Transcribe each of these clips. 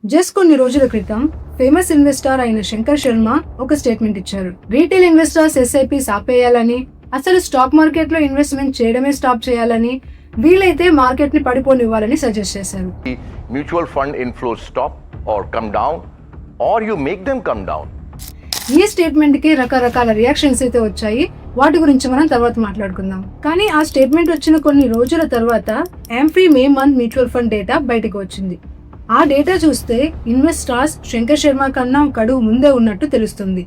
Just కొన్ని రోజుల క్రితం ఫేమస్ ఇన్వెస్టర్ అయిన శంకర్ శర్మ ఒక స్టేట్మెంట్ ఇచ్చారు. రీటైల్ ఇన్వెస్టర్స్ ఎస్ఐపీస్ ఆపేయాలని, అసలు స్టాక్ మార్కెట్ లో ఇన్వెస్ట్మెంట్ చేయడమే స్టాప్ చేయాలని, వీలైతే మార్కెట్ ని పడిపోనివ్వాలని సజెస్ట్ చేశారు. Mutual fund inflows stop or come down, or you make them come down. ఈ స్టేట్మెంట్ కి రకరకాల రియాక్షన్స్ అయితే వచ్చాయి. వాటి గురించి మనం తర్వాత మాట్లాడుకుందాం. కానీ ఆ స్టేట్మెంట్ వచ్చిన కొన్ని రోజుల తర్వాత AMFI May month mutual fund data బయటకు వచ్చింది. ఆ డేటా చూస్తే ఇన్వెస్టర్స్ శంకర్ శర్మ కన్నా ఒక అడుగు ముందే ఉన్నట్టు తెలుస్తుంది.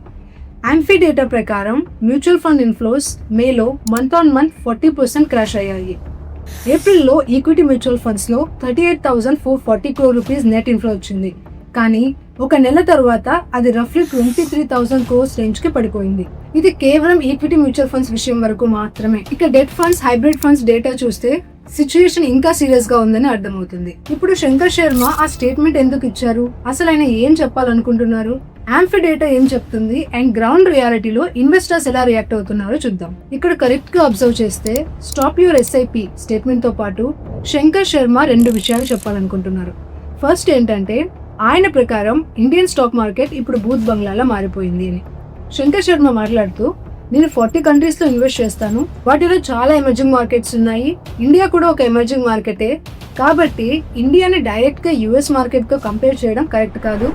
AMFI డేటా ప్రకారం మ్యూచువల్ ఫండ్ ఇన్ఫ్లోస్ మేలో మంత్ ఆన్ మంత్ 40% క్రాష్ అయ్యాయి. ఏప్రిల్లో ఈక్విటీ మ్యూచువల్ ఫండ్స్ లో 38,440 crore రూపీస్ నెట్ ఇన్ఫ్లో వచ్చింది. కానీ ఒక నెల తర్వాత అది రఫ్లీ 23,000 crores రేంజ్ కి పడిపోయింది. ఇది కేవలం ఈక్విటీ మ్యూచువల్ ఫండ్స్ విషయం వరకు మాత్రమే. ఇక debt funds, hybrid funds data చూస్తే సిచ్యుయేషన్ ఇంకా సీరియస్ గా ఉందని అర్థమవుతుంది. ఇప్పుడు శంకర్ శర్మ ఆ స్టేట్మెంట్ ఎందుకు ఇచ్చారు, అసలు ఆయన ఏం చెప్పాలనుకుంటున్నారు, AMFI డేటా ఏం చెప్తుంది, అండ్ గ్రౌండ్ రియాలిటీలో ఇన్వెస్టర్స్ ఎలా రియాక్ట్ అవుతున్నారో చూద్దాం. ఇక్కడ కరెక్ట్ గా అబ్జర్వ్ చేస్తే స్టాప్ యువర్ ఎస్ఐపి స్టేట్మెంట్ తో పాటు శంకర్ శర్మ రెండు విషయాలు చెప్పాలనుకుంటున్నారు. ఫస్ట్ ఏంటంటే ఆయన ప్రకారం ఇండియన్ స్టాక్ మార్కెట్ ఇప్పుడు బూత్ బంగ్లాలా మారిపోయింది అని. శంకర్ శర్మ మాట్లాడుతూ, నేను 40 కంట్రీస్ లో ఇన్వెస్ట్ చేస్తాను, వాటిలో చాలా ఎమర్జింగ్ మార్కెట్స్ ఉన్నాయి, ఇండియా కూడా ఒక ఎమర్జింగ్ మార్కెటే, కాబట్టి ఇండియాని డైరెక్ట్ గా యుఎస్ మార్కెట్ తో కంపేర్ చేయడం కరెక్ట్ కాదు.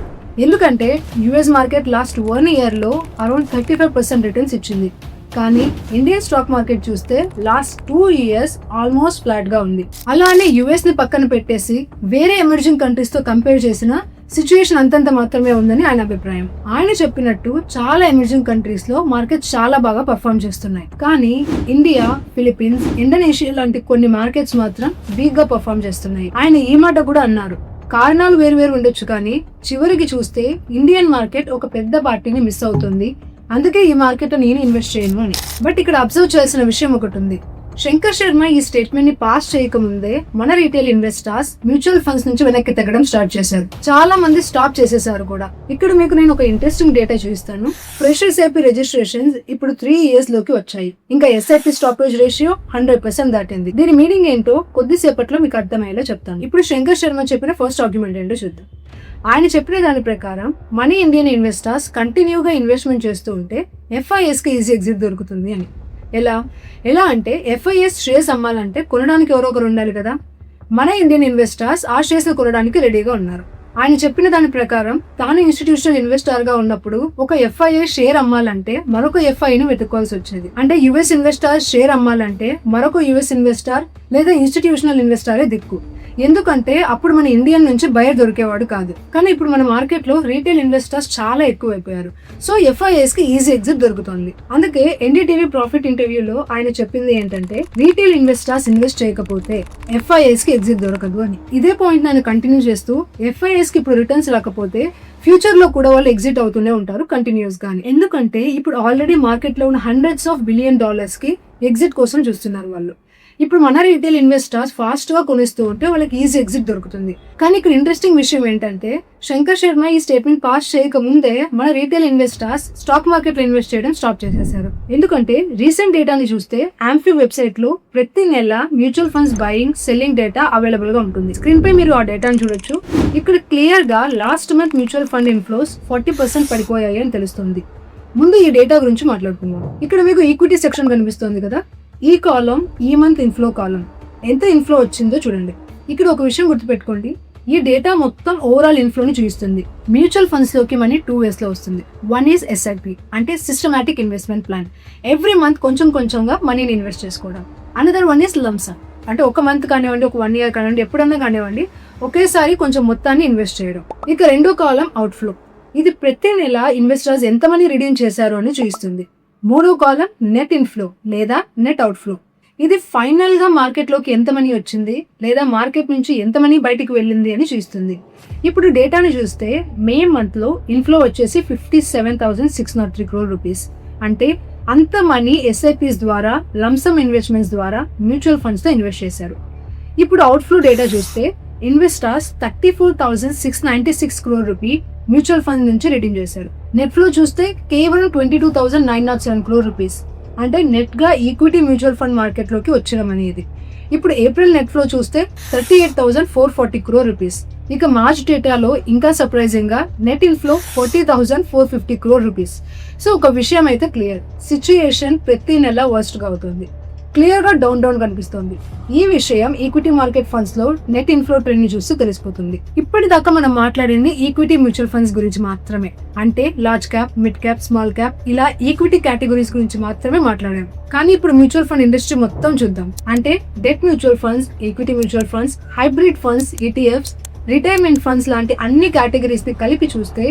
ఎందుకంటే యుఎస్ మార్కెట్ లాస్ట్ 1 year లో అరౌండ్ 35% రిటర్న్స్ ఇచ్చింది. కానీ ఇండియన్ స్టాక్ మార్కెట్ చూస్తే లాస్ట్ 2 years ఆల్మోస్ట్ ఫ్లాట్ గా ఉంది. అలానే యుఎస్ ని పక్కన పెట్టేసి వేరే ఎమర్జింగ్ కంట్రీస్ తో కంపేర్ చేసిన సిచ్యుయేషన్ అంతంత మాత్రమే ఉందని ఆయన అభిప్రాయం. ఆయన చెప్పినట్టు చాలా ఎమర్జింగ్ కంట్రీస్ లో మార్కెట్ చాలా బాగా పర్ఫార్మ్ చేస్తున్నాయి. కానీ ఇండియా, ఫిలిప్పీన్స్, ఇండోనేషియా లాంటి కొన్ని మార్కెట్స్ మాత్రం వీక్ గా పర్ఫార్మ్ చేస్తున్నాయి. ఆయన ఈ మాట కూడా అన్నారు, కారణాలు వేరు ఉండొచ్చు, కానీ చివరికి చూస్తే ఇండియన్ మార్కెట్ ఒక పెద్ద పార్టీని మిస్ అవుతుంది, అందుకే ఈ మార్కెట్ నేను ఇన్వెస్ట్ చేయను అని. బట్ ఇక్కడ అబ్జర్వ్ చేయాల్సిన విషయం ఒకటి ఉంది. శంకర్ శర్మ ఈ స్టేట్మెంట్ ని పాస్ చేయకముందే మన రీటైల్ ఇన్వెస్టర్స్ మ్యూచువల్ ఫండ్స్ నుంచి వెనక్కి తగ్గడం స్టార్ట్ చేశారు. చాలా మంది స్టాప్ చేసేసారు కూడా. ఇక్కడ మీకు నేను ఒక ఇంట్రెస్టింగ్ డేటా చూపిస్తాను. ఫ్రెష్ ఎస్ఐపి రిజిస్ట్రేషన్స్ ఇప్పుడు 3 years లోకి వచ్చాయి. ఇంకా ఎస్ఐపి స్టాపేజ్ రేషియో 100% దాటింది. దీని మీనింగ్ ఏంటో కొద్దిసేపట్లో మీకు అర్థమయ్యేలా చెప్తాను. ఇప్పుడు శంకర్ శర్మ చెప్పిన ఫస్ట్ ఆర్గ్యుమెంట్ ఏంటో చూద్దాం. ఆయన చెప్పిన దాని ప్రకారం మనీ ఇండియన్ ఇన్వెస్టర్స్ కంటిన్యూగా ఇన్వెస్ట్మెంట్ చేస్తూ ఉంటే FIS కి ఈజీ ఎగ్జిట్ దొరుకుతుంది అని. ఎలా అంటే FIS షేర్స్ అమ్మాలంటే కొనడానికి ఎవరో ఒకరు ఉండాలి కదా. మన ఇండియన్ ఇన్వెస్టర్స్ ఆ షేర్స్ ని కొనడానికి రెడీగా ఉన్నారు. ఆయన చెప్పిన దాని ప్రకారం తాను ఇన్స్టిట్యూషనల్ ఇన్వెస్టర్ గా ఉన్నప్పుడు ఒక FIS షేర్ అమ్మాలంటే మరొక FI ని వెతుక్కోవాల్సి వచ్చేది. అంటే యుఎస్ ఇన్వెస్టర్ షేర్ అమ్మాలంటే మరొక యుఎస్ ఇన్వెస్టర్ లేదా ఇన్స్టిట్యూషనల్ ఇన్వెస్టరే దిక్కు. ఎందుకంటే అప్పుడు మన ఇండియన్ నుంచి బయర్ దొరికేవాడు కాదు. కానీ ఇప్పుడు మన మార్కెట్ లో రీటైల్ ఇన్వెస్టర్స్ చాలా ఎక్కువైపోయారు. సో FIS కి ఈజీ ఎగ్జిట్ దొరుకుతుంది. అందుకే NDTV ప్రాఫిట్ ఇంటర్వ్యూలో ఆయన చెప్పింది ఏంటంటే రీటైల్ ఇన్వెస్టర్స్ ఇన్వెస్ట్ చేయకపోతే FIS కి ఎగ్జిట్ దొరకదు అని. ఇదే పాయింట్ నేను కంటిన్యూ చేస్తూ FIS కి ఇప్పుడు రిటర్న్స్ రాకపోతే ఫ్యూచర్ లో కూడా వాళ్ళు ఎగ్జిట్ అవుతూనే ఉంటారు కంటిన్యూస్ గానీ. ఎందుకంటే ఇప్పుడు ఆల్రెడీ మార్కెట్ లో ఉన్న $100s of billion కి ఎగ్జిట్ కోసం చూస్తున్నారు వాళ్ళు. ఇప్పుడు మన రీటైల్ ఇన్వెస్టర్స్ ఫాస్ట్ గా కొనిస్తూ ఉంటే వాళ్ళకి ఈజీ ఎగ్జిట్ దొరుకుతుంది. కానీ ఇక్కడ ఇంట్రెస్టింగ్ విషయం ఏంటంటే శంకర్ శర్మ ఈ స్టేట్మెంట్ పాస్ చేయక ముందే మన రీటైల్ ఇన్వెస్టర్స్ స్టాక్ మార్కెట్ లో ఇన్వెస్ట్ చేయడం స్టాప్ చేసేసారు. ఎందుకంటే రీసెంట్ డేటాని చూస్తే AMFI వెబ్సైట్ లో ప్రతి నెల mutual funds buying, selling data available గా ఉంటుంది. స్క్రీన్ పై మీరు ఆ డేటాను చూడొచ్చు. ఇక్కడ క్లియర్ గా last month mutual fund inflows 40% పడిపోయాయి అని తెలుస్తుంది. ముందు ఈ డేటా గురించి మాట్లాడుకుందాం. ఇక్కడ మీకు ఈక్విటీ సెక్షన్ కనిపిస్తుంది కదా. ఈ కాలం ఈ మంత్ ఇన్ఫ్లో కాలం. ఎంత ఇన్ఫ్లో వచ్చిందో చూడండి. ఇక్కడ ఒక విషయం గుర్తుపెట్టుకోండి, ఈ డేటా మొత్తం ఓవరాల్ ఇన్ఫ్లోని చూపిస్తుంది. మ్యూచువల్ ఫండ్స్ లోకి మనీ 2 ways లో వస్తుంది. వన్ ఈజ్ SIP అంటే systematic investment plan, every month కొంచెంగా మనీని ఇన్వెస్ట్ చేసుకోవడం. అనదర్ వన్ ఈజ్ లంసమ్ అంటే ఒక మంత్ కానివ్వండి, ఒక 1 year కానివ్వండి, ఎప్పుడన్నా కానివ్వండి, ఒకేసారి కొంచెం మొత్తాన్ని ఇన్వెస్ట్ చేయడం. ఇక రెండో కాలం అవుట్ఫ్లో. ఇది ప్రతి నెల ఇన్వెస్టర్స్ ఎంత మనీ రిడీమ్ చేశారు అని చూపిస్తుంది. మూడో కాలం నెట్ ఇన్ఫ్లో లేదా నెట్ అవుట్ఫ్లో. ఇది ఫైనల్ గా మార్కెట్ లోకి ఎంత మనీ వచ్చింది లేదా మార్కెట్ నుంచి ఎంత మనీ బయటికి వెళ్ళింది అని చూస్తుంది. ఇప్పుడు డేటాను చూస్తే మే మంత్ లో ఇన్ఫ్లో వచ్చేసి 57,603 crore రూపీస్. అంటే అంత మనీ SIPs ద్వారా, లంసమ్ ఇన్వెస్ట్మెంట్స్ ద్వారా మ్యూచువల్ ఫండ్స్ తో ఇన్వెస్ట్ చేశారు. ఇప్పుడు అవుట్ఫ్లో డేటా చూస్తే investors 34,696 crore rupee mutual fund నుంచి రిడీమ్ చేశారు. నెట్ ఫ్లో చూస్తే కేవలం 22,907 crore రూపీస్. అంటే నెట్ గా ఈక్విటీ మ్యూచువల్ ఫండ్ మార్కెట్ లోకి వచ్చిన మనీ ఇది. ఇప్పుడు ఏప్రిల్ నెట్ ఫ్లో చూస్తే 38,440 crore రూపీస్. ఇక మార్చ్ డేటాలో ఇంకా సర్ప్రైజింగ్ గా net inflow 40,450 crore rupees. So ఒక విషయం అయితే క్లియర్, సిచ్యుయేషన్ ప్రతి నెల వర్స్ట్ గా అవుతుంది, క్లియర్ గా డౌన్ కనిపిస్తోంది. ఈ విషయం ఈక్విటీ మార్కెట్ ఫండ్స్ లో నెట్ ఇన్ఫ్లో ట్రెండ్ ని చూస్తే తెలిసిపోతుంది. ఇప్పటిదాకా మనం మాట్లాడింది ఈక్విటీ మ్యూచువల్ ఫండ్స్ గురించి మాత్రమే, అంటే large cap, mid cap, small cap ఇలా ఈక్విటీ కేటగిరీస్ గురించి మాత్రమే మాట్లాడాం. కానీ ఇప్పుడు మ్యూచువల్ ఫండ్ ఇండస్ట్రీ మొత్తం చూద్దాం. అంటే debt mutual funds, equity mutual funds, hybrid funds, ETFs, retirement funds లాంటి అన్ని కేటగిరీస్ ని కలిపి చూస్తే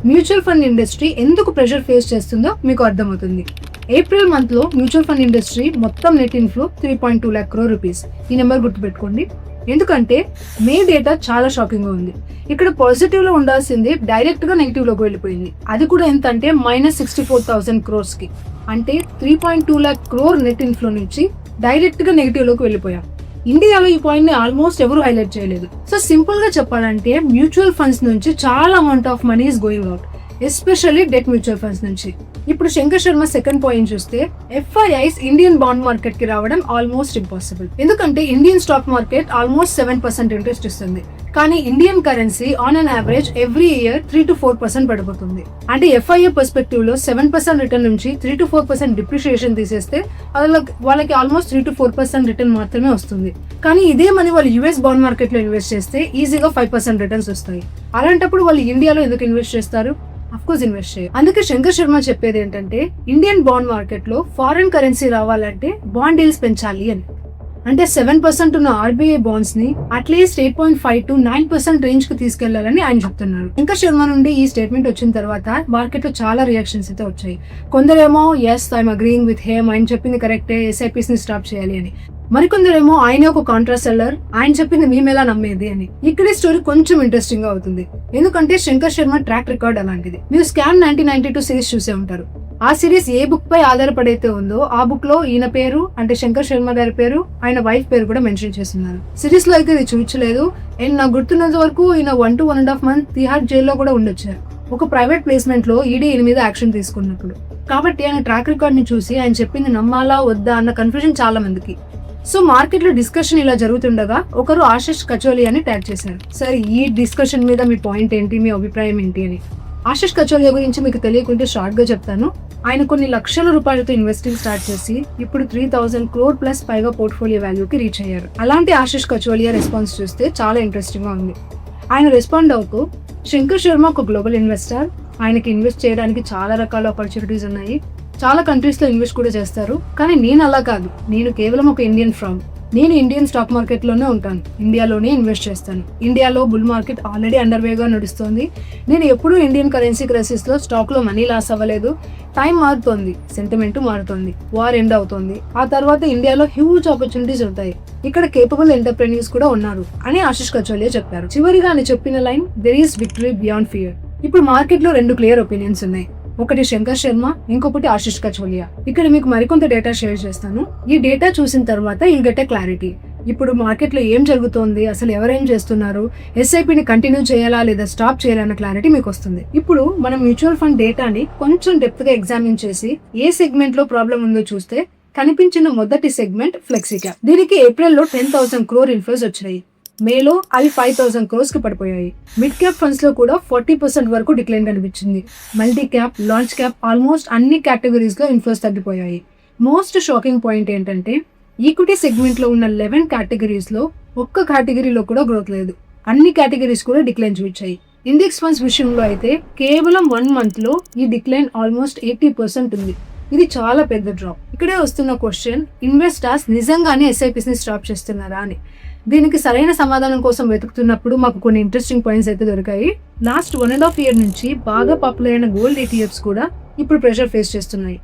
మ్యూచువల్ ఫండ్ ఇండస్ట్రీ ఎందుకు ప్రెషర్ ఫేస్ చేస్తుందో మీకు అర్థమవుతుంది. ఏప్రిల్ మంత్ లో మ్యూచువల్ ఫండ్ ఇండస్ట్రీ మొత్తం net inflow 3.2 lakh crore rupees. ఈ నెంబర్ గుర్తుపెట్టుకోండి, ఎందుకంటే మే డేటా చాలా షాకింగ్ గా ఉంది. ఇక్కడ పాజిటివ్ లో ఉండాల్సింది డైరెక్ట్ గా నెగిటివ్ లోకి వెళ్ళిపోయింది. అది కూడా ఎంత అంటే -64,000 crores కి, అంటే 3.2 lakh crore నెట్ ఇన్ఫ్లో నుంచి డైరెక్ట్ గా నెగిటివ్ లోకి వెళ్ళిపోయాం. ఇండియాలో ఈ పాయింట్ ని ఆల్మోస్ట్ ఎవరు హైలైట్ చేయలేదు. సో సింపుల్ గా చెప్పాలంటే మ్యూచువల్ ఫండ్స్ నుంచి చాలా amount of money is going out, especially debt mutual funds నుంచి. ఇప్పుడు శంకర్ శర్మ సెకండ్ పాయింట్ చూస్తే FIIs ఇండియన్ బాండ్ మార్కెట్ కి రావడం ఆల్మోస్ట్ ఇంపాసిబుల్. ఎందుకంటే Indian stock market almost 7% interest ఇస్తుంది, కానీ Indian currency on an average every year 3 to 4% పడిపోతుంది. అంటే FII పర్స్పెక్టివ్ లో 7% రిటర్న్ నుంచి 3 to 4% డిప్రిషియేషన్ తీసేస్తే వాళ్ళకి ఆల్మోస్ట్ 3 to 4% రిటర్న్ మాత్రమే వస్తుంది. కానీ ఇదే మనీ వాళ్ళు US బాండ్ మార్కెట్ లో ఇన్వెస్ట్ చేస్తే ఈజీగా 5% రిటర్న్స్ వస్తాయి. అలాంటప్పుడు వాళ్ళు ఇండియాలో ఎందుకు ఇన్వెస్ట్ చేస్తారు? అఫ్ కోర్స్ ఇన్వెస్ట్ చేయాలి. అందుకే శంకర్ శర్మ చెప్పేది ఏంటంటే ఇండియన్ బాండ్ మార్కెట్ లో ఫారెన్ కరెన్సీ రావాలంటే బాండ్ డీల్స్ పెంచాలి అని. అంటే 7% ఉన్న RBI బాండ్స్ ని అట్లీస్ట్ 8.5 to 9% రేంజ్ కు తీసుకెళ్లాలని ఆయన చెప్తున్నారు. శంకర్ శర్మ నుండి ఈ స్టేట్మెంట్ వచ్చిన తర్వాత మార్కెట్ లో చాలా రియాక్షన్స్ అయితే వచ్చాయి. కొందరేమో yes I'm agreeing with him, ఆయన చెప్పింది కరెక్టే, SIPs ని స్టాప్ చేయాలి అని. మరికొందరేమో ఆయనే ఒక కాంట్రా సెల్లర్, ఆయన చెప్పింది మేమెలా నమ్మేది అని. ఇక్కడే స్టోరీ కొంచెం ఇంట్రెస్టింగ్ గా అవుతుంది, ఎందుకంటే శంకర్ శర్మ ట్రాక్ రికార్డ్ అలాంటిది. మీరు స్కామ్ 1992 సిరీస్ చూసే ఉంటారు. ఆ సిరీస్ ఏ బుక్ పై ఆధారపడైతే ఉందో ఆ బుక్ లో ఈయన పేరు అంటే శంకర్ శర్మ గారి పేరు, ఆయన వైఫ్ పేరు కూడా మెన్షన్ చేస్తున్నారు. సిరీస్ లో అయితే ఇది చూపించలేదు. అండ్ నాకు గుర్తున్నంత వరకు ఈయన 1 to 1.5 months తిహార్ జైల్లో కూడా ఉండొచ్చారు, ఒక ప్రైవేట్ ప్లేస్మెంట్ లో ఈడీ ఈయన మీద యాక్షన్ తీసుకున్నప్పుడు. కాబట్టి ఆయన ట్రాక్ రికార్డ్ ని చూసి ఆయన చెప్పింది నమ్మాలా వద్దా అన్న కన్ఫ్యూజన్ చాలా మందికి. సో మార్కెట్ లో డిస్కషన్ ఇలా జరుగుతుండగా ఒకరు ఆశిష్ కచోలియాని ట్యాగ్ చేశారు. సరే ఈ డిస్కషన్ మీద మీ పాయింట్ ఏంటి, మీ అభిప్రాయం ఏంటి అని. ఆశిష్ కచోలియా గురించి మీకు తెలియకుంటే షార్ట్ గా చెప్తాను. ఆయన కొన్ని లక్షల రూపాయలతో ఇన్వెస్టింగ్ స్టార్ట్ చేసి ఇప్పుడు 3,000 crore ప్లస్ పైగా పోర్ట్ఫోలియో వాల్యూకి రీచ్ అయ్యారు. అలాంటి ఆశిష్ కచోలియా రెస్పాన్స్ చూస్తే చాలా ఇంట్రెస్టింగ్ గా ఉంది. ఆయన రెస్పాండ్ అవుతూ శంకర్ శర్మ ఒక గ్లోబల్ ఇన్వెస్టర్, ఆయనకి ఇన్వెస్ట్ చేయడానికి చాలా రకాల ఆపర్చునిటీస్ ఉన్నాయి, చాలా కంట్రీస్ లో ఇన్వెస్ట్ కూడా చేస్తారు. కానీ నేను అలా కాదు, నేను కేవలం ఒక ఇండియన్ ఫర్మ్, నేను ఇండియన్ స్టాక్ మార్కెట్ లోనే ఉంటాను, ఇండియాలోనే ఇన్వెస్ట్ చేస్తాను. ఇండియాలో బుల్ మార్కెట్ ఆల్రెడీ అండర్వేగా నడుస్తుంది. నేను ఎప్పుడూ ఇండియన్ కరెన్సీ క్రైసిస్ లో స్టాక్ లో మనీ లాస్ అవ్వలేదు. టైం మారుతోంది, సెంటిమెంట్ మారుతోంది, వార్ ఎండ్ అవుతోంది, ఆ తర్వాత ఇండియాలో హ్యూజ్ ఆపర్చునిటీస్ ఉంటాయి, ఇక్కడ కేపబుల్ ఎంటర్ప్రెన్యూర్స్ కూడా ఉన్నారు అని ఆశిష్ కచోలియా చెప్పారు. చివరిగా ఆయన చెప్పిన line, there is victory beyond fear. ఇప్పుడు మార్కెట్ లో 2 క్లియర్ ఒపీనియన్స్ ఉన్నాయి, ఒకటి శంకర్ శర్మ, ఇంకొకటి ఆశిష్ కచోలియా. ఇక్కడ మీకు మరికొంత డేటా షేర్ చేస్తాను. ఈ డేటా చూసిన తర్వాత you'll get a క్లారిటీ. ఇప్పుడు మార్కెట్ లో ఏం జరుగుతోంది, అసలు ఎవరేం చేస్తున్నారు, SIPని కంటిన్యూ చేయాలా లేదా స్టాప్ చేయాలన్న క్లారిటీ మీకు వస్తుంది. ఇప్పుడు మనం మ్యూచువల్ ఫండ్ డేటాని కొంచెం డెప్త్ గా ఎగ్జామిన్ చేసి ఏ సెగ్మెంట్ లో ప్రాబ్లం ఉందో చూస్తే కనిపించిన మొదటి సెగ్మెంట్ ఫ్లెక్సీ క్యాప్. దీనికి ఏప్రిల్లో 10,000 crore ఇన్ఫ్లోస్ వచ్చాయి, మేలో అవి 5,000 crores కి పడిపోయాయి. మిడ్ క్యాప్ ఫండ్స్ లో కూడా 40% వరకు డిక్లైన్ కనిపించింది. Multi cap, large cap almost అన్ని కేటగిరీస్ లో ఇన్ఫ్లోస్ తగ్గిపోయాయి. మోస్ట్ షాకింగ్ పాయింట్ ఏంటంటే ఈక్విటీ సెగ్మెంట్ లో ఉన్న 11 కేటగిరీస్ లో ఒక్క కేటగిరీలో కూడా గ్రోత్ లేదు, అన్ని కేటగిరీస్ కూడా డిక్లైన్ చూపించాయి. ఇండెక్స్ ఫండ్స్ విషయంలో అయితే కేవలం 1 month లో ఈ డిక్లైన్ ఆల్మోస్ట్ 80% ఉంది. ఇది చాలా పెద్ద డ్రాప్. ఇక్కడే వస్తున్న క్వశ్చన్, ఇన్వెస్టర్స్ నిజంగానే SIPs ని స్టాప్ చేస్తున్నారా అని. దీనికి సరైన సమాధానం కోసం వెతుకుతున్నప్పుడు మాకు కొన్ని ఇంట్రెస్టింగ్ పాయింట్స్ అయితే దొరికాయి. లాస్ట్ 1.5 year నుంచి బాగా పాపులర్ అయిన గోల్డ్ ETFs కూడా ఇప్పుడు ప్రెషర్ ఫేస్ చేస్తున్నాయి.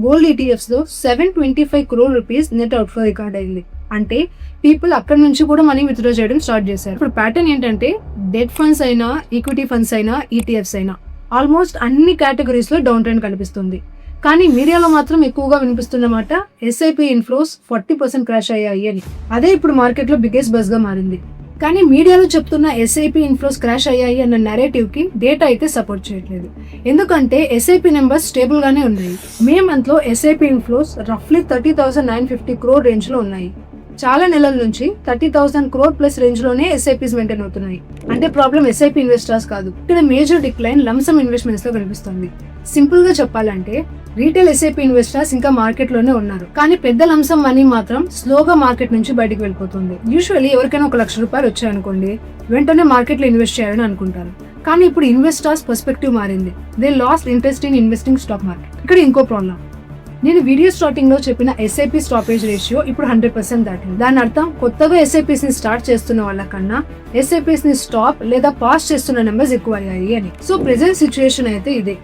గోల్డ్ ETFs లో 725 crore rupees net outflow record అయింది. అంటే పీపుల్ అక్కడ నుంచి కూడా మనీ విత్డ్రా చేయడం స్టార్ట్ చేశారు. ఇప్పుడు ప్యాటర్న్ ఏంటంటే డెట్ ఫండ్స్ అయినా, ఈక్విటీ ఫండ్స్ అయినా, ETFs అయినా ఆల్మోస్ట్ అన్ని కేటగిరీస్ లో డౌన్ ట్రెండ్ కనిపిస్తుంది. కానీ మీడియాలో మాత్రం ఎక్కువగా వినిపిస్తున్నమాట SIP ఇన్ఫ్లోస్ 40% క్రాష్ అయ్యాయి అని. అదే ఇప్పుడు మార్కెట్ లో బిగ్గెస్ట్ బజ్ గా మారింది. కానీ మీడియాలో చెప్తున్న SIP ఇన్ఫ్లోస్ క్రాష్ అయ్యాయి అన్న నెరేటివ్ కి డేటా అయితే సపోర్ట్ చేయట్లేదు. ఎందుకంటే SIP నెంబర్స్ స్టేబుల్ గానే ఉన్నాయి. మే మంత్ లో SIP ఇన్ఫ్లోస్ రఫ్లీ 30,950 crore రేంజ్ లో ఉన్నాయి. చాలా నెలల నుంచి 30,000 crore ప్లస్ రేంజ్ లోనే ఎస్ఐపీస్ మెయింటైన్ అవుతున్నాయి. అంటే ప్రాబ్లం ఎస్ఐపీ ఇన్వెస్టర్స్ కాదు, ఇక్కడ మేజర్ డిక్లైన్ లంసమ్ ఇన్వెస్ట్మెంట్స్ లో కనిపిస్తుంది. సింపుల్ గా చెప్పాలంటే రీటైల్ ఎస్ఐపీ ఇన్వెస్టర్స్ ఇంకా మార్కెట్ లోనే ఉన్నారు, కానీ పెద్ద లంసమ్ మనీ మాత్రం స్లోగా మార్కెట్ నుంచి బయటకు వెళ్ళిపోతుంది. యూజువల్లీ ఎవరికైనా ₹1,00,000 వచ్చాయనుకోండి, వెంటనే మార్కెట్ లో ఇన్వెస్ట్ చేయాలని అనుకుంటారు. కానీ ఇప్పుడు ఇన్వెస్టర్స్ పర్స్పెక్టివ్ మారింది. They lost interest in investing stock market. ఇక్కడ ఇంకో ప్రాబ్లం, నేను వీడియో స్టార్టింగ్ లో చెప్పిన ఎస్ఐపీ స్టాపేజ్ రేషియో ఇప్పుడు 100% దాటింది. దాని అర్థం కొత్తగా ఎస్ఐపీస్ ని స్టార్ట్ చేస్తున్న వాళ్ళకన్నా ఎస్ఐపీస్ ని స్టాప్ లేదా పాస్ చేస్తున్న నెంబర్స్ ఎక్కువ అయ్యాయి అని. సో ప్రెసెంట్ సిచ్యుయేషన్ అయితే ఇదే.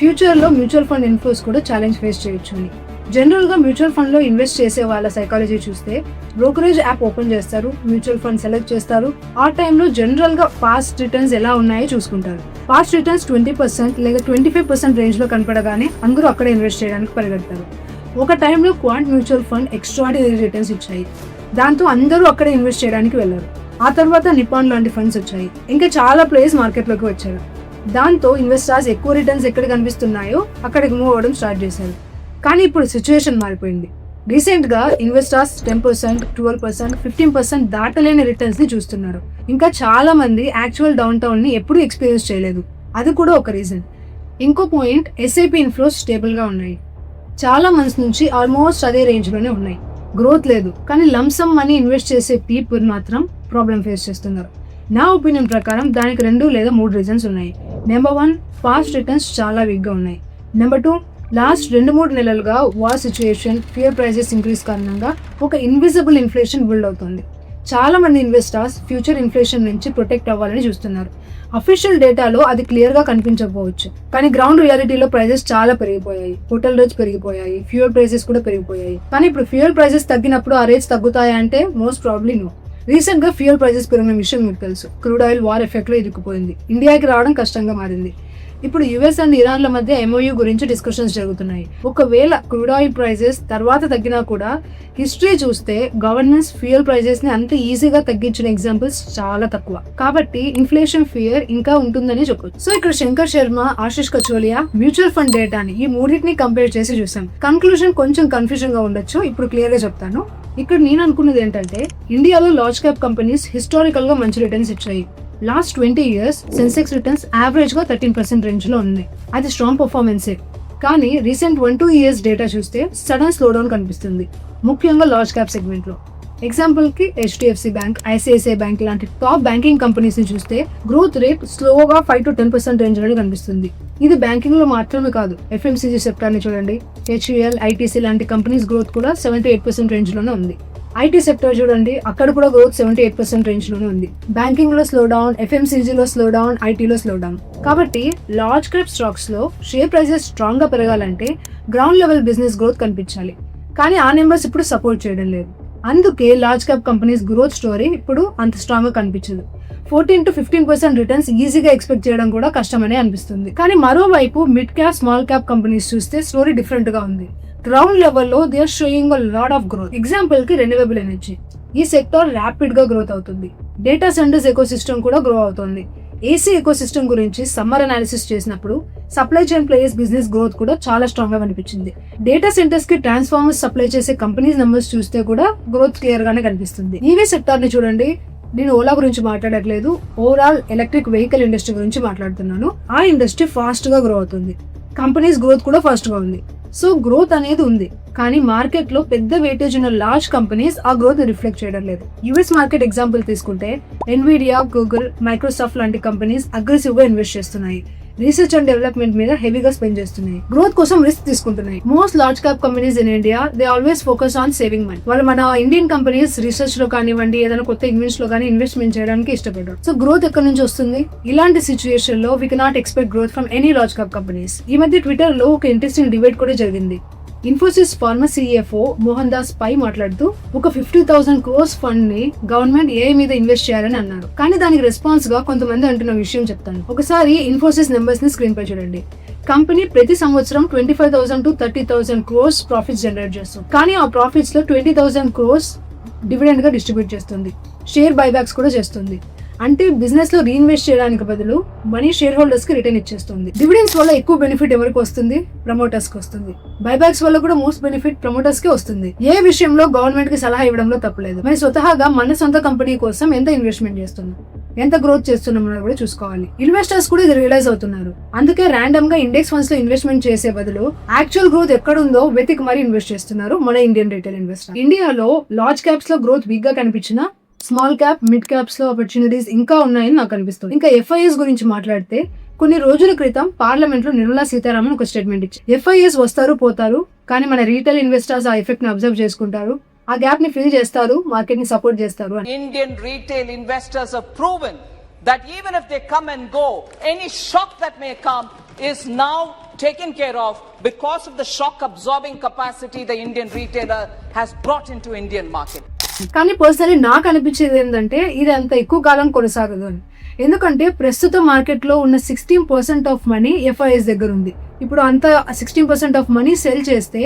ఫ్యూచర్ లో మ్యూచువల్ ఫండ్ ఇన్ఫ్లోస్ కూడా ఛాలెంజ్ ఫేస్ చేయొచ్చు అని. జనరల్ గా మ్యూచువల్ ఫండ్ లో ఇన్వెస్ట్ చేసే వాళ్ళ సైకాలజీ చూస్తే బ్రోకరేజ్ యాప్ ఓపెన్ చేస్తారు, మ్యూచువల్ ఫండ్ సెలెక్ట్ చేస్తారు. ఆ టైంలో జనరల్ గా పాస్ట్ రిటర్న్స్ ఎలా ఉన్నాయో చూసుకుంటారు. పాస్ట్ రిటర్న్స్ 20% లేదా 25% రేంజ్ లో కనపడగానే అందరూ అక్కడే ఇన్వెస్ట్ చేయడానికి పరిగెడతారు. ఒక టైంలో quant mutual fund extraordinary returns ఇచ్చాయి, దాంతో అందరూ అక్కడే ఇన్వెస్ట్ చేయడానికి వెళ్లారు. ఆ తర్వాత నిపాన్ లాంటి ఫండ్స్ వచ్చాయి, ఇంకా చాలా ప్లేయర్స్ మార్కెట్ లోకి వచ్చారు. దాంతో ఇన్వెస్టర్స్ ఎక్కువ రిటర్న్స్ ఎక్కడ కనిపిస్తున్నాయో అక్కడికి మూవ్ అవ్వడం స్టార్ట్ చేశారు. కానీ ఇప్పుడు సిచ్యువేషన్ మారిపోయింది. రీసెంట్ గా ఇన్వెస్టర్స్ 10%, 12%, 15% దాటలేని రిటర్న్స్ ని చూస్తున్నారు. ఇంకా చాలా మంది యాక్చువల్ డౌన్ టౌన్ ని ఎప్పుడూ ఎక్స్పీరియన్స్ చేయలేదు, అది కూడా ఒక రీజన్. ఇంకో పాయింట్, ఎస్ఐపి ఇన్ఫ్లోస్ స్టేబుల్ గా ఉన్నాయి. చాలా మంత్స్ నుంచి ఆల్మోస్ట్ అదే రేంజ్ లోనే ఉన్నాయి, గ్రోత్ లేదు. కానీ లంసమ్ మనీ ఇన్వెస్ట్ చేసే పీపుల్ మాత్రం ప్రాబ్లం ఫేస్ చేస్తున్నారు. నా ఒపీనియన్ ప్రకారం దానికి 2 లేదా 3 రీజన్స్ ఉన్నాయి. నెంబర్ 1, పాస్ట్ రిటర్న్స్ చాలా వీక్ గా ఉన్నాయి. నెంబర్ 2, లాస్ట్ 2-3 నెలలుగా war situation, fear prices increase కారణంగా ఒక ఇన్విజిబుల్ ఇన్ఫ్లేషన్ బిల్డ్ అవుతుంది. చాలా మంది ఇన్వెస్టర్స్ ఫ్యూచర్ ఇన్ఫ్లేషన్ నుంచి ప్రొటెక్ట్ అవ్వాలని చూస్తున్నారు. అఫీషియల్ డేటాలో అది క్లియర్ గా కనిపించకపోవచ్చు, కానీ గ్రౌండ్ రియాలిటీలో ప్రైజెస్ చాలా పెరిగిపోయాయి. హోటల్ రేట్స్ పెరిగిపోయాయి, ఫ్యూయల్ ప్రైసెస్ కూడా పెరిగిపోయాయి. కానీ ఇప్పుడు ఫ్యూయల్ ప్రైజెస్ తగ్గినప్పుడు ఆ రేట్స్ తగ్గుతాయా అంటే మోస్ట్ ప్రాబ్లీ నో. రీసెంట్ గా ఫ్యూయల్ ప్రైజెస్ పెరిగిన విషయం మీకు తెలుసు. క్రూడ్ ఆయిల్ వార్ ఎఫెక్ట్ లో ఇరుక్కుపోయింది, ఇండియాకి రావడం కష్టంగా మారింది. ఇప్పుడు యుఎస్ అండ్ ఇరాన్ ల మధ్య MOU గురించి డిస్కషన్స్ జరుగుతున్నాయి. ఒకవేళ క్రూడ్ ఆయిల్ ప్రైజెస్ తర్వాత తగ్గినా కూడా హిస్టరీ చూస్తే గవర్నమెంట్స్ ఫ్యూయల్ ప్రైజెస్ ని అంత ఈజీగా తగ్గించిన ఎగ్జాంపుల్స్ చాలా తక్కువ. కాబట్టి ఇన్ఫ్లేషన్ ఫియర్ ఇంకా ఉంటుందని చెప్పొచ్చు. సో ఇక్కడ శంకర్ శర్మ, ఆశిష్ కచోలియా మ్యూచువల్ ఫండ్ డేటాని ఈ మూడింటిని కంపేర్ చేసి చూసాం. కన్క్లూజన్ కొంచెం కన్ఫ్యూజన్ గా ఉండొచ్చు, ఇప్పుడు క్లియర్ గా చెప్తాను. ఇక్కడ నేను అనుకున్నది ఏంటంటే, ఇండియాలో లార్జ్ క్యాప్ కంపెనీస్ హిస్టారికల్ గా మంచి రిటర్న్స్ ఇచ్చాయి. Last 20 years Sensex returns average గా 13% రేంజ్ లో ఉంది, అది స్ట్రాంగ్ పర్ఫార్మెన్సే. కానీ రీసెంట్ 1-2 years డేటా చూస్తే సడన్ స్లో డౌన్ కనిపిస్తుంది, ముఖ్యంగా లార్జ్ క్యాప్ సెగ్మెంట్ లో. ఎగ్జాంపుల్ కి HDFC బ్యాంక్, ICICI బ్యాంక్ లాంటి టాప్ బ్యాంకింగ్ కంపెనీస్ ని చూస్తే గ్రోత్ రేట్ స్లోగా 5-10% రేంజ్ లో కనిపిస్తుంది. ఇది బ్యాంకింగ్ లో మాత్రమే కాదు, FMCG సెక్టర్ ని చూడండి, HUL, ITC లాంటి కంపెనీస్ గ్రోత్ కూడా 7-8% రేంజ్ లోనే ఉంది. IT సెక్టర్ చూడండి, అక్కడ కూడా గ్రోత్ 78% రేంజ్ లోనే ఉంది. బ్యాంకింగ్ లో స్లో డౌన్, FMCG లో స్లో డౌన్, IT లో స్లో డౌన్. కాబట్టి లార్జ్ క్యాప్ స్టాక్స్ లో షేర్ ప్రైసెస్ స్ట్రాంగ్ గా పెరగాలంటే గ్రౌండ్ లెవెల్ బిజినెస్ గ్రోత్ కనిపించాలి, కానీ ఆ నెంబర్స్ ఇప్పుడు సపోర్ట్ చేయడం లేదు. అందుకే large cap companies growth story ఇప్పుడు అంత స్ట్రాంగ్ గా కనిపించదు. 14-15% రిటర్న్స్ ఈజీగా ఎక్స్పెక్ట్ చేయడం కూడా కష్టమనే అనిపిస్తుంది. కానీ మరోవైపు mid cap, small cap companies చూస్తే స్టోరీ డిఫరెంట్ గా ఉంది. గ్రౌండ్ లెవెల్లో they are showing a lot of growth. Example కి రెన్యూవబుల్ ఎనర్జీ, ఈ సెక్టర్ ర్యాపిడ్ గా గ్రోత్ అవుతుంది. డేటా సెంటర్స్ ఎకో సిస్టమ్ కూడా గ్రో అవుతుంది. ఏసీ ఎకో సిస్టమ్ గురించి సమ్మర్ అనాలిసిస్ చేసినప్పుడు supply chain players business growth కూడా చాలా స్ట్రాంగ్ గా కనిపించింది. డేటా సెంటర్స్ కి ట్రాన్స్ఫార్మర్స్ సప్లై చేసే కంపెనీస్ నెంబర్స్ చూస్తే కూడా గ్రోత్ క్లియర్ గానే కనిపిస్తుంది. ఈవీ సెక్టర్ ని చూడండి, నేను ఓలా గురించి మాట్లాడట్లేదు, ఓవరాల్ ఎలక్ట్రిక్ వెహికల్ ఇండస్ట్రీ గురించి మాట్లాడుతున్నాను. ఆ ఇండస్ట్రీ ఫాస్ట్ గా గ్రో అవుతుంది, కంపెనీస్ గ్రోత్ కూడా ఫాస్ట్ గా ఉంది. సో గ్రోత్ అనేది ఉంది, కానీ మార్కెట్ లో పెద్ద వెయిటేజ్ ఉన్న లార్జ్ కంపెనీస్ ఆ గ్రోత్ రిఫ్లెక్ట్ చేయడం లేదు. యుఎస్ మార్కెట్ ఎగ్జాంపుల్ తీసుకుంటే ఎన్విడియా, గూగుల్, మైక్రోసాఫ్ట్ లాంటి కంపెనీస్ అగ్రెసివ్ గా ఇన్వెస్ట్ చేస్తున్నాయి. రీసెర్చ్ అండ్ డెవలప్మెంట్ మీద హెవీగా స్పెండ్ చేస్తున్నాయి, గ్రోత్ కోసం రిస్క్ తీసుకుంటున్నాయి. Most large cap companies in India they always focus on saving money. వాళ్ళు మన ఇండియన్ కంపెనీస్ రీసెర్చ్ లో కానివ్వండి, ఏదైనా కొత్త ఇన్వెస్ట్ లో కానీ ఇన్వెస్ట్మెంట్ చేయడానికి ఇష్టపడ్డారు. సో గ్రోత్ ఎక్కడి నుంచి వస్తుంది? ఇలాంటి సిచ్యుయేషన్ లో we cannot expect growth from any large cap companies. ఈ మధ్య ట్విట్టర్ లో ఒక ఇంట్రెస్టింగ్ డిబేట్ కూడా జరిగింది. ఇన్ఫోసిస్ ఫార్మా CEO మోహన్ దాస్ పై మాట్లాడుతూ ఒక 50,000 crores ఫండ్ ని గవర్నమెంట్ AI మీద ఇన్వెస్ట్ చేయాలని అన్నారు. కానీ దానికి రెస్పాన్స్ గా కొంతమంది అంటున్న విషయం చెప్తాను. ఒకసారి ఇన్ఫోసిస్ నెంబర్స్ ని స్క్రీన్ పై చూడండి. కంపెనీ ప్రతి సంవత్సరం 25,000 to 30,000 crores ప్రాఫిట్స్ జనరేట్ చేస్తుంది, కానీ ఆ ప్రాఫిట్స్ లో 20,000 crores డివిడెండ్ గా డిస్ట్రిబ్యూట్ చేస్తుంది, షేర్ బైబ్యాక్స్ కూడా చేస్తుంది. అంటే బిజినెస్ లో రీఇన్వెస్ట్ చేయడానికి బదులు మనీ షేర్ హోల్డర్స్ కి రిటర్న్ ఇచ్చేస్తుంది. డివిడెండ్స్ వల్ల ఎక్కువ బెనిఫిట్ ఎవరికి వస్తుంది? ప్రమోటర్స్ కి వస్తుంది. బైబ్యాక్స్ వల్ల కూడా మోస్ట్ బెనిఫిట్ ప్రమోటర్స్ కి వస్తుంది. ఏ విషయంలో గవర్నమెంట్ కి సలహా ఇవ్వడంలో తప్పలేదు. మరి స్వతహాగా మన సొంత కంపెనీ కోసం ఎంత ఇన్వెస్ట్మెంట్ చేస్తున్నాం, ఎంత గ్రోత్ చేస్తున్నామో కూడా చూసుకోవాలి. ఇన్వెస్టర్స్ కూడా ఇది రియలైజ్ అవుతున్నారు. అందుకే ర్యాండమ్ గా ఇండెక్స్ ఫండ్స్ లో ఇన్వెస్ట్మెంట్ చేసే బదులు యాక్చువల్ గ్రోత్ ఎక్కడుందో వెతికి మరీ ఇన్వెస్ట్ చేస్తున్నారు మన ఇండియన్ రిటైల్ ఇన్వెస్టర్. ఇండియాలో లార్జ్ క్యాప్స్ లో గ్రోత్ వీక్ గా కనిపించిన స్మాల్ క్యాప్, మిడ్ క్యాప్స్ లో ఆపర్చునిటీస్ ఇంకా ఉన్నాయని నాకు అనిపిస్తుంది. ఇంకా ఎఫ్ఐఎస్ గురించి మాట్లాడితే కొన్ని రోజుల క్రితం పార్లమెంట్ లో నిర్మలా సీతారామన్ ఒక స్టేట్మెంట్ ఇచ్చారు. ఎఫ్ఐఎస్ వస్తారు పోతారు, కానీ మన రీటైల్ ఇన్వెస్టర్స్ ఆ ఎఫెక్ట్ ని అబ్జర్వ్ చేసుకుంటారు, ఆ గ్యాప్ ని ఫిల్ చేస్తారు, మార్కెట్ ని సపోర్ట్ చేస్తారు. Indian retail investors have proven that even if they come and go, any shock that may come is now taken care of because of the shock absorbing capacity the Indian retailer has brought into Indian market. కానీ personally నాకు అనిపించేది ఏంటంటే ఇది అంత ఎక్కువ కాలం కొనసాగదు అని. ఎందుకంటే ప్రస్తుత మార్కెట్ లో ఉన్న 16% ఆఫ్ మనీ ఎఫ్ఐఎస్ దగ్గర ఉంది. ఇప్పుడు అంత 16% ఆఫ్ మనీ సెల్ చేస్తే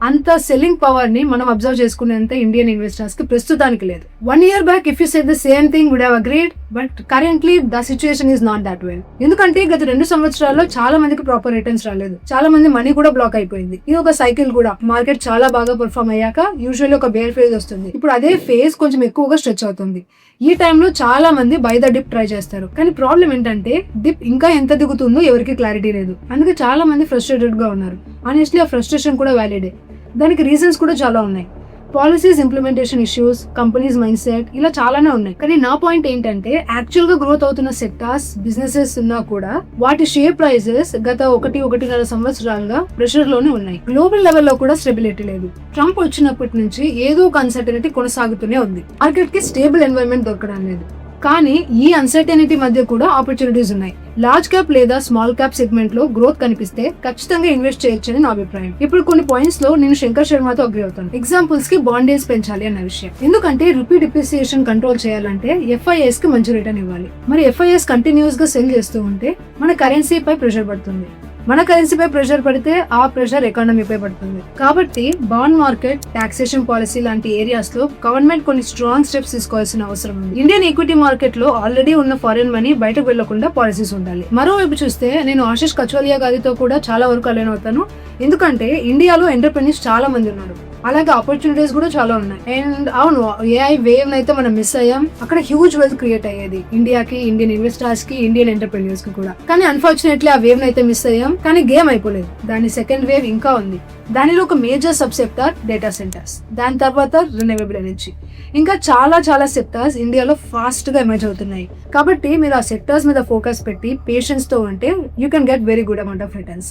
అంత సెల్లింగ్ పవర్ ని మనం అబ్జర్వ్ చేసుకునేంత ఇండియన్ ఇన్వెస్టర్స్ కి ప్రస్తుతానికి లేదు. 1 year back if you said the same thing would have agreed, but currently the situation is not that well. ఎందుకంటే గత 2 సంవత్సరాల్లో చాలా మందికి ప్రాపర్ రిటర్న్స్ రాలేదు, చాలా మంది మనీ కూడా బ్లాక్ అయిపోయింది. ఇది ఒక సైకిల్ కూడా. మార్కెట్ చాలా బాగా పర్ఫార్మ్ అయ్యాక యూజువల్లీ ఒక బేర్ ఫేజ్ వస్తుంది. ఇప్పుడు అదే ఫేజ్ కొంచెం ఎక్కువగా స్ట్రెచ్ అవుతుంది. ఈ టైంలో చాలా మంది బై ద డిప్ ట్రై చేస్తారు, కానీ ప్రాబ్లం ఏంటంటే డిప్ ఇంకా ఎంత దిగుతుందో ఎవరికి క్లారిటీ లేదు. అందుకే చాలా మంది ఫ్రస్ట్రేటెడ్ గా ఉన్నారు. ఆనెస్ట్లీ ఆ ఫ్రస్ట్రేషన్ కూడా వ్యాలిడే. దానికి రీజన్స్ కూడా చాలా ఉన్నాయి. Policies implementation issues, companies mind set, ఇలా చాలానే ఉన్నాయి. కానీ నా పాయింట్ ఏంటంటే యాక్చువల్ గా గ్రోత్ అవుతున్న సెక్టార్స్, బిజినెసెస్ ఉన్నా కూడా వాటి షేర్ ప్రైజెస్ గత 1.5 సంవత్సరాలుగా ప్రెషర్ లోనే ఉన్నాయి. గ్లోబల్ లెవెల్లో కూడా స్టెబిలిటీ లేదు. ట్రంప్ వచ్చినప్పటి నుంచి ఏదో ఒక అన్సర్టనిటీ కొనసాగుతూనే ఉంది. మార్కెట్ కి స్టేబుల్ ఎన్వైరన్మెంట్ దొరకడం లేదు. కానీ ఈ అన్సర్టనిటీ మధ్య కూడా ఆపర్చునిటీస్ ఉన్నాయి. లార్జ్ క్యాప్ లేదా స్మాల్ క్యాప్ సెగ్మెంట్ లో గ్రోత్ కనిపిస్తే ఖచ్చితంగా ఇన్వెస్ట్ చేయొచ్చని నా అభిప్రాయం. ఇప్పుడు కొన్ని పాయింట్స్ లో నేను శంకర్ శర్మతో అగ్రీ అవుతాను. ఎగ్జాంపుల్స్ కి బాండేజ్ పెంచాలి అన్న విషయం. ఎందుకంటే రూపీ డిప్రిసియేషన్ కంట్రోల్ చేయాలంటే ఎఫ్ఐఎస్ కి మంచి రిటర్న్ ఇవ్వాలి. మరి ఎఫ్ఐఎస్ కంటిన్యూస్ గా సెల్ చేస్తూ ఉంటే మన కరెన్సీపై ప్రెషర్ పడుతుంది. మన కరెన్సీపై ప్రెషర్ పడితే ఆ ప్రెషర్ ఎకానమీపై పడుతుంది. కాబట్టి బాండ్ మార్కెట్, టాక్సేషన్ పాలసీ లాంటి ఏరియాస్ లో గవర్నమెంట్ కొన్ని స్ట్రాంగ్ స్టెప్స్ తీసుకోవాల్సిన అవసరం ఉంది. ఇండియన్ ఈక్విటీ మార్కెట్ లో ఆల్రెడీ ఉన్న ఫారిన్ మనీ బయటకు వెళ్లకుండా పాలసీస్ ఉండాలి. మరోవైపు చూస్తే నేను ఆశిష్ కచోలియా గారితో కూడా చాలా వరకు అలైన్ అవుతాను. ఎందుకంటే ఇండియాలో ఎంటర్‌ప్రెన్యూర్స్ చాలా మంది ఉన్నారు, అలాగే ఆపర్చునిటీస్ కూడా చాలా ఉన్నాయి. అండ్ అవును, ఏఐ వేవ్ అయితే మనం మిస్ అయ్యాం. అక్కడ హ్యూజ్ వెల్త్ క్రియేట్ అయ్యేది ఇండియాకి, ఇండియన్ ఇన్వెస్టర్స్ కి, ఇండియన్ ఎంటర్‌ప్రెన్యూర్స్ కి కూడా. కానీ అన్ఫార్చునేట్లీ ఆ వేవ్ అయితే మిస్ అయ్యాం. కానీ గేమ్ అయిపోలేదు. దాని సెకండ్ వేవ్ ఇంకా ఉంది. దానిలో ఒక major sub sector data centres, దాని తర్వాత రిన్యూవబుల్ ఎనర్జీ, ఇంకా చాలా చాలా సెక్టార్స్ ఇండియాలో ఫాస్ట్ గా ఎమర్జ్ అవుతున్నాయి. కాబట్టి మీరు ఆ సెక్టార్స్ మీద ఫోకస్ పెట్టి పేషెన్స్ తో ఉంటే you can get very good amount of returns.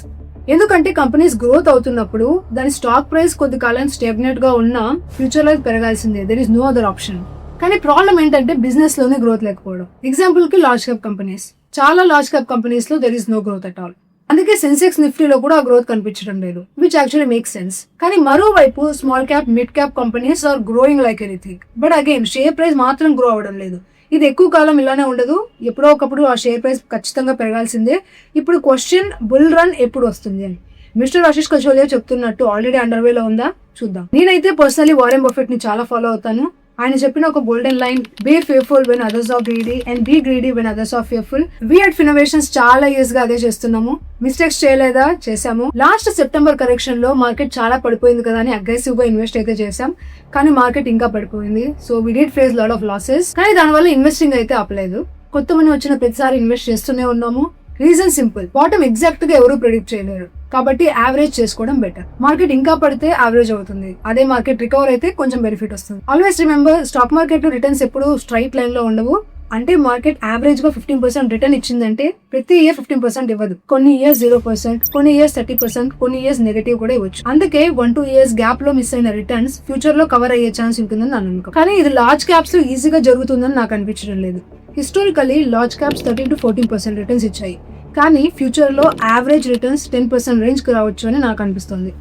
ఎందుకంటే కంపెనీస్ గ్రోత్ అవుతున్నప్పుడు దాని స్టాక్ ప్రైస్ కొద్ది కాలం స్టాగ్నేట్ గా ఉన్నా ఫ్యూచర్ లో పెరగాల్సిందే. There is no other option. కానీ ప్రాబ్లం ఏంటంటే బిజినెస్ లోనే గ్రోత్ లేకపోవడం. ఎగ్జాంపుల్ కి లార్జ్ క్యాప్ కంపెనీస్, చాలా లార్జ్ క్యాప్ కంపెనీస్ లో there is no growth at all. అందుకే సెన్సెక్స్ నిఫ్టీలో కూడా ఆ గ్రోత్ కనిపించడం లేదు, విచ్ యాక్చువల్లీ మేక్ సెన్స్. కానీ మరోవైపు small cap, mid cap companies are growing like anything. But again share price మాత్రం గ్రో అవ్వడం లేదు. ఇది ఎక్కువ కాలం ఇలానే ఉండదు. ఎప్పుడో ఒకప్పుడు ఆ షేర్ ప్రైస్ ఖచ్చితంగా పెరగాల్సిందే. ఇప్పుడు క్వశ్చన్ బుల్ రన్ ఎప్పుడు వస్తుంది అని మిస్టర్ ఆశిష్ కచోలియా చెప్తున్నట్టు ఆల్రెడీ అండర్వేలో ఉందా చూద్దాం. నేనైతే పర్సనలీ వారెన్ బఫెట్ ని చాలా ఫాలో అవుతాను. ఆయన చెప్పిన ఒక golden line, be fearful when others are greedy and be greedy when others are fearful. We at Finnovations చాలా ఇయర్స్ గా అదే చేస్తున్నాము. మిస్టేక్స్ చేయలేదా? చేశాము. లాస్ట్ సెప్టెంబర్ కరెక్షన్ లో మార్కెట్ చాలా పడిపోయింది కదా అని అగ్రెసివ్ గా ఇన్వెస్ట్ అయితే చేశాం, కానీ మార్కెట్ ఇంకా పడిపోయింది. So we did face lot of losses. కానీ దానివల్ల ఇన్వెస్టింగ్ అయితే ఆపలేదు. కొత్త మనీ వచ్చిన ప్రతిసారి ఇన్వెస్ట్ చేస్తూనే ఉన్నాము. రీజన్ సింపుల్, బాటమ్ ఎగ్జాక్ట్ గా ఎవరు ప్రెడిక్ట్ చేయలేరు. కాబట్టి యావరేజ్ చేసుకోవడం బెటర్. మార్కెట్ ఇంకా పడితే యావరేజ్ అవుతుంది, అదే మార్కెట్ రికవర్ అయితే కొంచెం బెనిఫిట్ వస్తుంది. ఆల్వేస్ రిమెంబర్, స్టాక్ మార్కెట్ లో రిటర్న్స్ ఎప్పుడు స్ట్రైట్ లైన్ లో ఉండవు. అంటే మార్కెట్ యావరేజ్ గా 15% రిటర్న్ ఇచ్చిందంటే ప్రతి ఇయర్ 15% ఇవ్వదు. కొన్ని ఇయర్స్ 0%, కొన్ని ఇయర్స్ 30%, కొన్ని ఇయర్స్ నెగటివ్ కూడా ఇవ్వచ్చు. అందుకే 1-2 years గ్యాప్ లో మిస్ అయిన రిటర్న్స్ ఫ్యూచర్ లో కవర్ అయ్యే ఛాన్స్ ఉంటుందని నా నమ్మకం. కానీ ఇది లార్జ్ క్యాప్స్ లో ఈజీగా జరుగుతుందని నాకు అనిపించడం లేదు. హిస్టారికలీ లార్జ్ క్యాప్స్ 13-14% రిటర్న్స్ ఇచ్చాయి, కానీ ఫ్యూచర్ లో యావరేజ్ రిటర్న్స్ 10% రేంజ్ కి రావచ్చు అని నాకు అనిపిస్తుంది.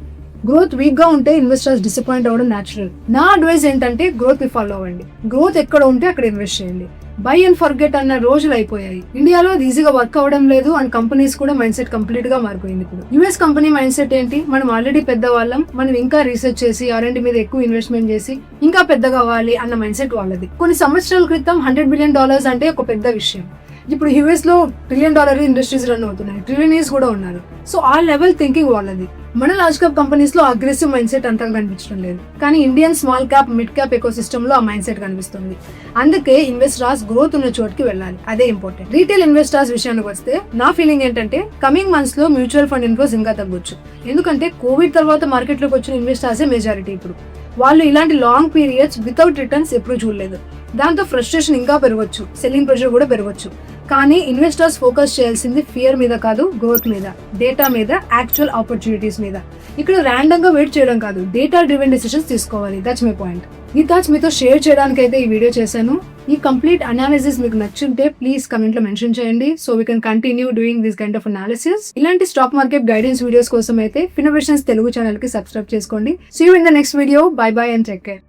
గ్రోత్ వీక్ గా ఉంటే ఇన్వెస్టర్స్ డిసప్పాయింట్ అవ్వడం న్యాచురల్. నా అడ్వైస్ ఏంటంటే గ్రోత్ ని ఫాలో అవ్వండి. గ్రోత్ ఎక్కడ ఉంటే అక్కడ ఇన్వెస్ట్ చేయండి. బై అండ్ ఫర్గెట్ అన్న రోజులు అయిపోయాయి. ఇండియాలో అది ఈజీగా వర్క్ అవ్వడం లేదు అండ్ కంపెనీస్ కూడా మైండ్ సెట్ కంప్లీట్ గా మారిపోయింది. ఇప్పుడు యుఎస్ కంపెనీ మైండ్ సెట్ ఏంటి, మనం ఆల్రెడీ పెద్దవాళ్ళం, మనం ఇంకా రీసెర్చ్ చేసి R&D మీద ఎక్కువ ఇన్వెస్ట్మెంట్ చేసి ఇంకా పెద్దగా అవ్వాలి అన్న మైండ్ సెట్ వాళ్ళది. కొన్ని సంవత్సరాల క్రితం $100 బిలియన్ అంటే ఒక పెద్ద విషయం. ఇప్పుడు యుఎస్ లో $1 ట్రిలియన్ ఇండస్ట్రీస్ రన్ అవుతున్నాయి, ట్రిలియనీర్స్ కూడా ఉన్నారు. సో ఆ లెవెల్ థింకింగ్ వాళ్ళది. మన లార్జ్ క్యాప్ కంపెనీస్ లో అగ్రెసివ్ మైండ్ సెట్ అంతగా కనిపించడం లేదు, కానీ Indian small cap mid cap eco system లో ఆ మైండ్ సెట్ కనిపిస్తుంది. అందుకే ఇన్వెస్టర్స్ గ్రోత్ ఉన్న చోటుకి వెళ్ళాలి, అదే ఇంపార్టెంట్. రీటైల్ ఇన్వెస్టర్స్ విషయానికి వస్తే నా ఫీలింగ్ ఏంటంటే కమింగ్ మంత్స్ లో మ్యూచువల్ ఫండ్ ఇన్ఫ్లోస్ ఇంకా తగ్గొచ్చు. ఎందుకంటే కోవిడ్ తర్వాత మార్కెట్ లోకి వచ్చిన ఇన్వెస్టర్సే మెజారిటీ. ఇప్పుడు వాళ్ళు ఇలాంటి లాంగ్ పీరియడ్స్ వితౌట్ రిటర్న్స్ ఎప్పుడు చూడలేదు. దాంతో ఫ్రస్ట్రేషన్ ఇంకా పెరగొచ్చు, సెల్లింగ్ ప్రెషర్ కూడా పెరగొచ్చు. కానీ ఇన్వెస్టర్స్ ఫోకస్ చేయాల్సింది ఫియర్ మీద కాదు, గ్రోత్ మీద, డేటా మీద, యాక్చువల్ ఆపర్చునిటీస్ మీద. ఇక్కడ ర్యాండమ్ గా వెయిట్ చేయడం కాదు, డేటా డ్రివెన్ డిసిషన్స్ తీసుకోవాలి. That's my point. ఈ థాట్స్ మీతో షేర్ చేయడానికి అయితే ఈ వీడియో చేశాను. ఈ కంప్లీట్ అనాలిసిస్ మీకు నచ్చుంటే ప్లీజ్ కమెంట్ లో మెన్షన్ చేయండి, so we can continue doing this kind of analysis. ఇలాంటి స్టాక్ మార్కెట్ గైడెన్స్ వీడియోస్ కోసం అయితే ఫినోవేషన్స్ తెలుగు ఛానల్ కి సబ్స్క్రైబ్ చేసుకోండి. See you in the next video. Bye bye and take care.